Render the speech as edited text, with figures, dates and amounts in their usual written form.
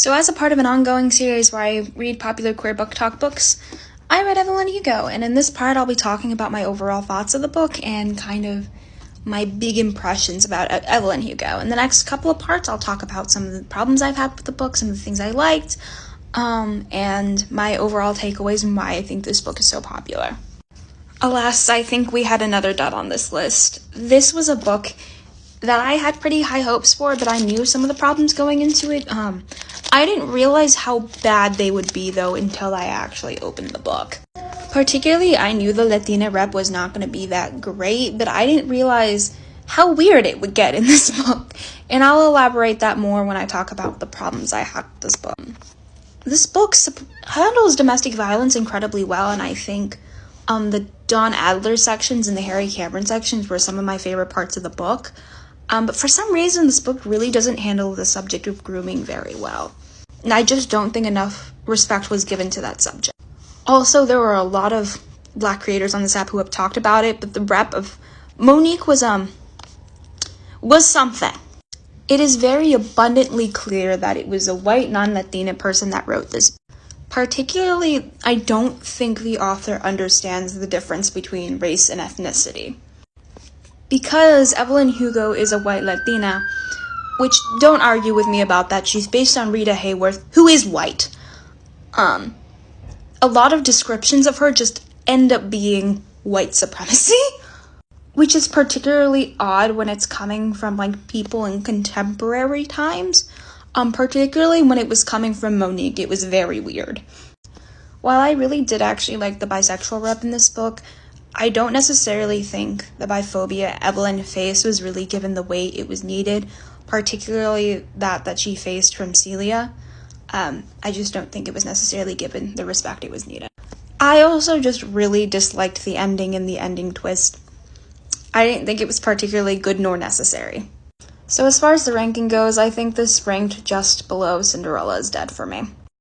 So as a part of an ongoing series where I read popular queer book talk books, I read Evelyn Hugo, and in this part I'll be talking about my overall thoughts of the book and kind of my big impressions about Evelyn Hugo. In the next couple of parts I'll talk about some of the problems I've had with the book, some of the things I liked, and my overall takeaways and why I think this book is so popular. Alas, I think we had another dud on this list. This was a book that I had pretty high hopes for, but I knew some of the problems going into it. I didn't realize how bad they would be, though, until I actually opened the book. Particularly, I knew the Latina rep was not going to be that great, but I didn't realize how weird it would get in this book. And I'll elaborate that more when I talk about the problems I had with this book. This book handles domestic violence incredibly well, and I think the Dawn Adler sections and the Harry Cameron sections were some of my favorite parts of the book. But for some reason, this book really doesn't handle the subject of grooming very well. And I just don't think enough respect was given to that subject. Also, there were a lot of Black creators on this app who have talked about it, but the rep of Monique was something. It is very abundantly clear that it was a white, non-Latina person that wrote this. Particularly, I don't think the author understands the difference between race and ethnicity. Because Evelyn Hugo is a white Latina, which don't argue with me about that, she's based on Rita Hayworth, who is white. A lot of descriptions of her just end up being white supremacy, which is particularly odd when it's coming from people in contemporary times. Particularly when it was coming from Monique, it was very weird. While I really did actually like the bisexual rep in this book, I don't necessarily think the biphobia Evelyn faced was really given the weight it was needed, particularly that she faced from Celia. I just don't think it was necessarily given the respect it was needed. I also just really disliked the ending and the ending twist. I didn't think it was particularly good nor necessary. So as far as the ranking goes, I think this ranked just below Cinderella is Dead for me.